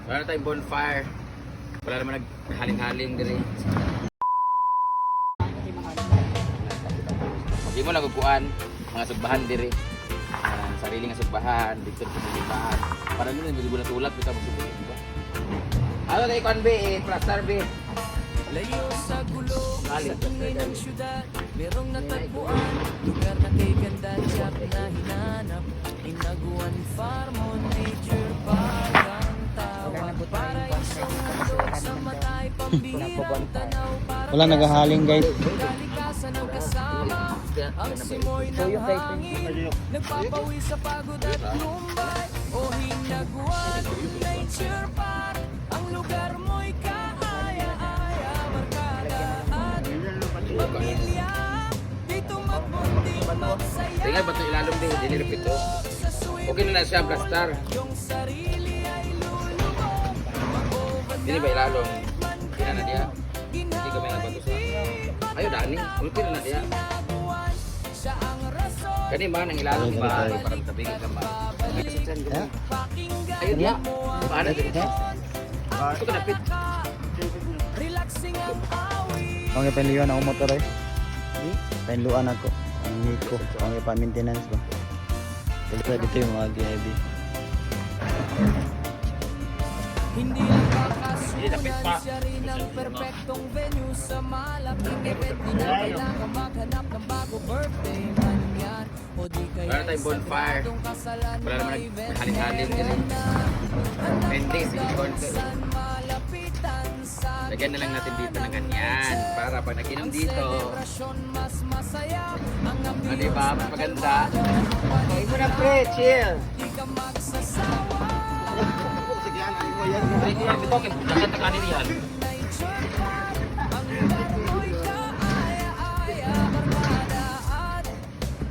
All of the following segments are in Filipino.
Wala na tayong bonfire. Wala naman naghaling-haling diri. Hindi mo nagukuan mga sugbahan diri. Sarili nga sugbahan, dito sa sugbahan. Para nila hindi mo natulak kita magsugbahan, di ba? Ano tayo kon be, plaster be. Layo sa gulo, sa ingay ng syudad, merong natagpuan, lugar na kay ganda, siya na hinanap. Inaguan farm on nature park ang tawag, para isang handog sa matay, pambihirang tanaw, para Wala naghahaling guys. kalikasan ng kasama, ang simoy ng hangin, nagpapawi sa pagod at lumbay, o hinaguan, nature park, ang lugar mo'y kaaya-aya, barkada at pamilya, dito magbunding magsaya. Tingnan ba ito ilalong din, hindi nilipito. Okay na siya, plaster. Yung sarili ay lulubog, Hindi ba ilalong? Hindi na diya. Hindi kami nabago sa... Ayaw dani, okay na diya. siya ang rason. Kani ba nang ilalong ba? Parang tabingin ka ba? Ayaw diya. Paano dito? Ito ka napit. Relaxing ang awit. Ang ipanluan ako motor eh. Panluan ako. Ang hiko. Ang ipa-maintenance ba. Dito yung mga heavy. Hindi nakakasunan, siya rin ang perpektong venue sa malaking event. Di na kailangan maghanap ng bago, birthday man yan o di kaya Wala tayong bonfire. sa kasalan. Wala naman may event naghaling-haling na diri. hanap Pending, sige, ang konti. saan malapitan sa Lagyan na lang natin dito ng ganyan. Para pag naginom dito, selebrasyon mas masaya ang ano diba, mas maganda. Okay mo na pre, chill. Di ka magsasawa. Ay, ito yung lahat ng kanin yan. Nature park, ang lugar mo'y kaaya-aya, barkada at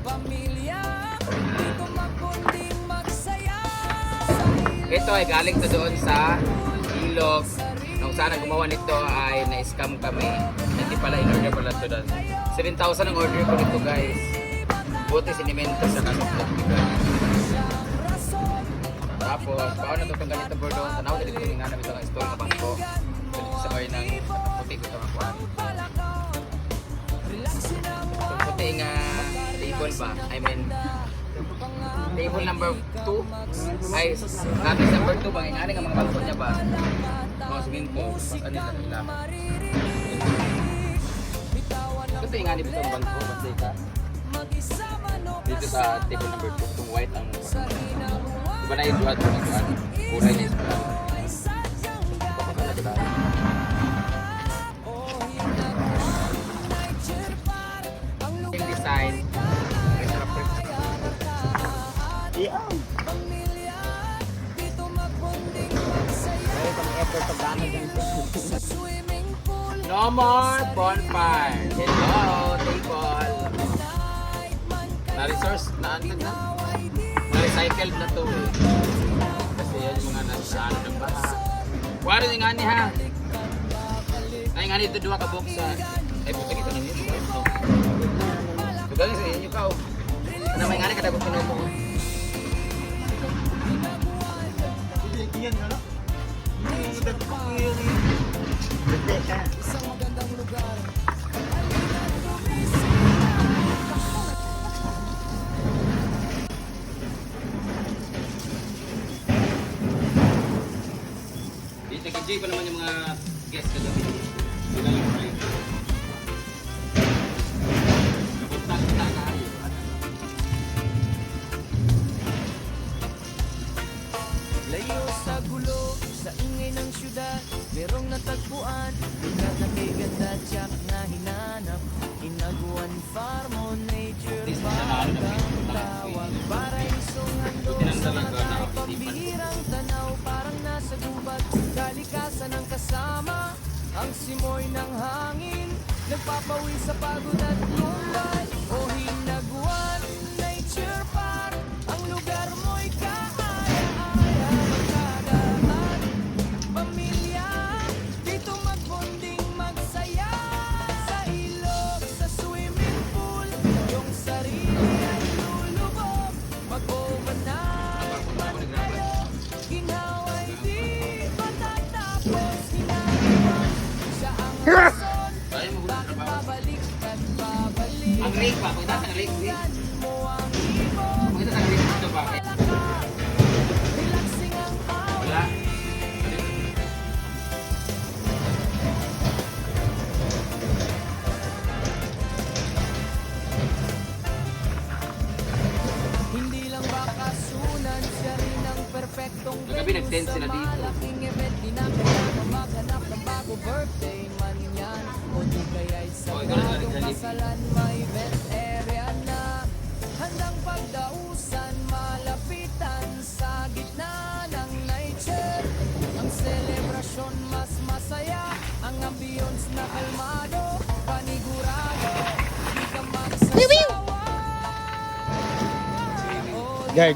pamilya, dito magbunding magsaya sa Ito ay galing to doon sa ilog. Nung sana gumawa nito ay na-scam kami. Hindi pala in-order pala ito doon. 7,000 ang order ko nito guys. Buti sinimento sa kasuplot guys. Tapos, paano na itong ganito bordo? Tanaw na dito yung nanam ito ng store sa bangko. So, dito sa bahay ng puti ko ito makuha. Itong puti nga table ba? I mean, table number 2 ay office number 2 ba? Ingani nga mga bangko niya ba? Mga siminto. Ano nila nila? Ito yung ingani dito ang bangko. Basta ka. Dito sa table number 2. Itong white ang diba na yung duhat ko ng duhat? Kulay niya sa duhat. Papakalaga tayo. Yung design. May sarap rin. Yeah. No more bonfire. Hello, table. Na-resource na ano na? Na-recycled na to eh. Kasi yan yung mga nasa ano ng baha. Wala rin nga ni ha. Ay nga nito dua ka buksa. Ay buta kita ninyo. Tugali sa inyo ka. Ano may nga ni kadagong pinupo. Yan nga no? Isang magandang lugar. Dito kay pa naman yung mga guests ka gabi. Hindi na lang tayo. Kapunta ka. Layo sa gulo, sa ingay ng syudad, merong natagpuan, lugar na kay ganda, tiyak na hinanap. Inaguan farm on nature park ang tawag, para isong handog sa matay, pambihirang tanaw, parang nasa gubat, kalikasan ng kasama, ang simoy ng hangin, nagpapawi sa pagod at lumbay, o hinaguan, nature park, ang lugar mo'y kaaya-aya, barkada at pamilya, dito magbonding magsaya, sa ilog, sa swimming pool, yung sarili ay lulubog, mag-overnight man kayo, ginhaway di rason, Ayaw mo gusto bakit trabaho. babalik at babalik? Ang lake ba? Pagkita sa lake, eh. Mo ang ibon, Pagkita sa lake dito ba? relaxing ang Wala. Hindi lang bakasunan, siya rin ang perfectong Kagabi nag-tent sila dito. malaking event. Di na kailangan maghanap ng bago, birthday man yan o di kaya'y sa Oh, ikaw na bagong naglalib. kasalan. May event area na handang pagdausan, malapitan sa gitna ng nature. Ang selebrasyon mas masaya, ang ambience na kalmado, panigurado, di ka magsasawa. Guard.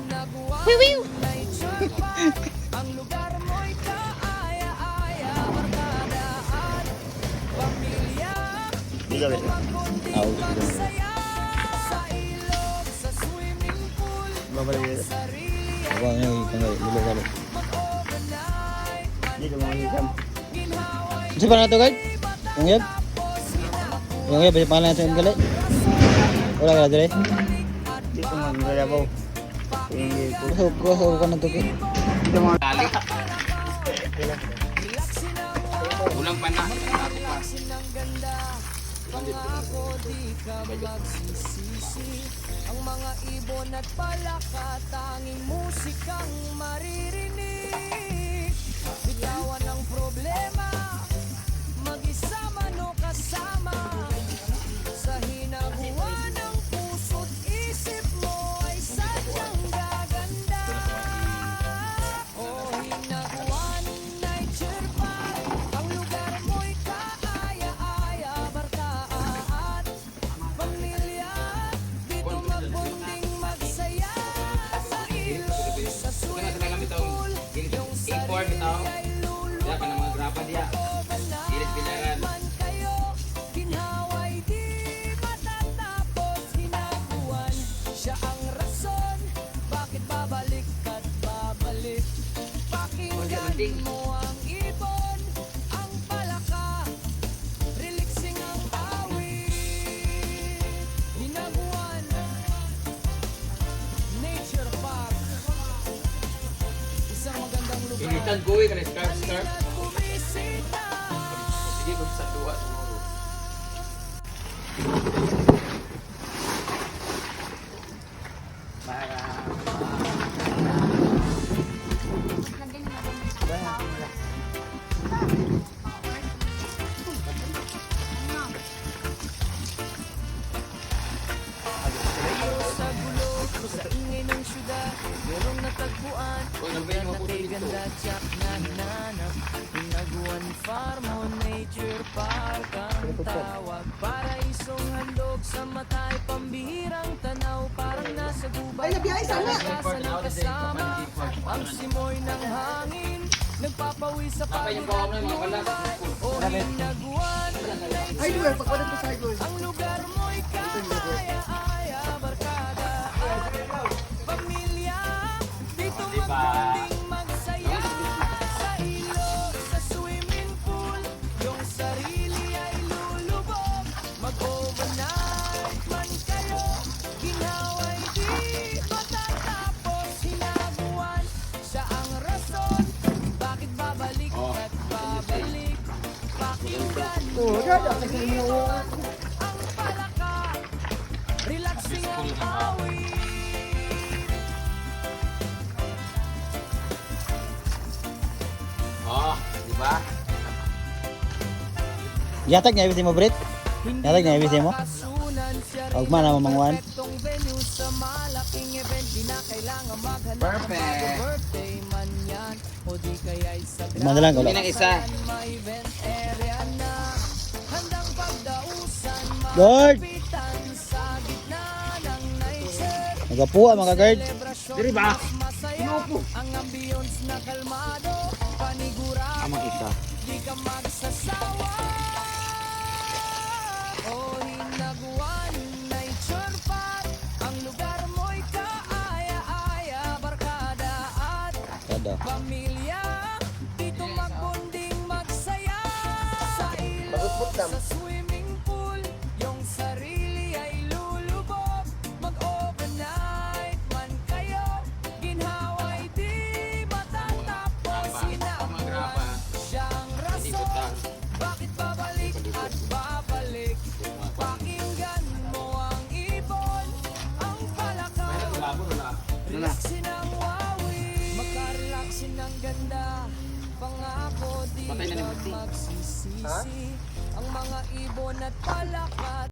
Nature park, ang lugar mo'y kaaya-aya, barkada at pamilya. Dito ba? Magkunding magsaya sa ilog, sa swimming pool, Babalik. sarili ay Ako ang yung tanggal. Dilo balik. mag-overnight. Dito mga hikam. Ginhaway Ano pa na ito, guard? Yung yun? tapos hinapo. Yung yun, pangalan natin yung galit. Wala ka na dire? Dito mga galabaw. Kusog ka na ito, guard. Dali. Ulang pa na. Relaxin ng ganda, pangako di ka magsisisi. Ang mga ibon at palaka, tanging musikang maririnig. Bitawan ang problema, mag-isa man o kasama. Sa hinaguan ng puso't isip mo ay sadyang gaganda. O hinaguan, nature park, ang lugar mo'y kaaya-aya, barkaan, pamilya. Dito magbunding magsaya sa ilog, sa swimming pool. Yung A4 bitaw. sarili ay Kaya ka na mga grapa diya. Ilit pinaran. man kayo, ginhaway di matatapos, hinaguan. Siya ang rason, bakit babalik at babalik. Pakinggan mo ang ibon, ang palaka, relaxing ang awit. Hinaguan, nature park, isang magandang lugar. Initan ko eh, kana scarf. At bumisita. Sige, kung sa duwa siguro. Sa gulo, sa ingay ng syudad, merong natagpuan. Lugar na kay ganda, tiyak na hinanap. Hinaguan Farm o Nature Park ang tawag. Paraisong handog sa matay, pambihirang tanaw. Parang nasa gubay, kalagasan ng kasama. Ang simoy ng hangin, nagpapawi sa pagod at lumbay. O hinaguan, Nature Park, ang lugar mo'y kaaya-aya, barkada at pamilya. Dito magbunding magsaya sa ilog, sa swimming pool. Yung sarili ay lulubog, mag-overnight man kayo. Ginhaway di matatapos, hinaguan. Siya ang rason, bakit babalik at babalik. Pakinggan mo ang ibon, ang palaka, relaxing ang awit. Oh, di ba? Yatag niya ibig mo, Brit? Yatag niya ibig mo? Huwag man naman mangwan. Perfect. Tignan na lang, Hindi wala. ng isa. Guard! Magapuha mga guard. Diri ba? Ang ambience na kalmado, panigurado, Amang isa. di ka magsasawa. O hinaguan, nature park, ang lugar mo'y kaaya-aya, barkada at Kada. pamilya. Dito magbunding magsaya sa ilog, Sa swimming pool, yung sarili ay lulubog. Mag-overnight man kayo, ginhawa'y di matatapos. Hinakuan siyang rason, bakit babalik at babalik? Pakinggan mo ang ibon, ang palakal. Relaxin ang wawi, makarelaxin ang ganda. Pangako di ka magsisisi. Ang mga ibon at palakal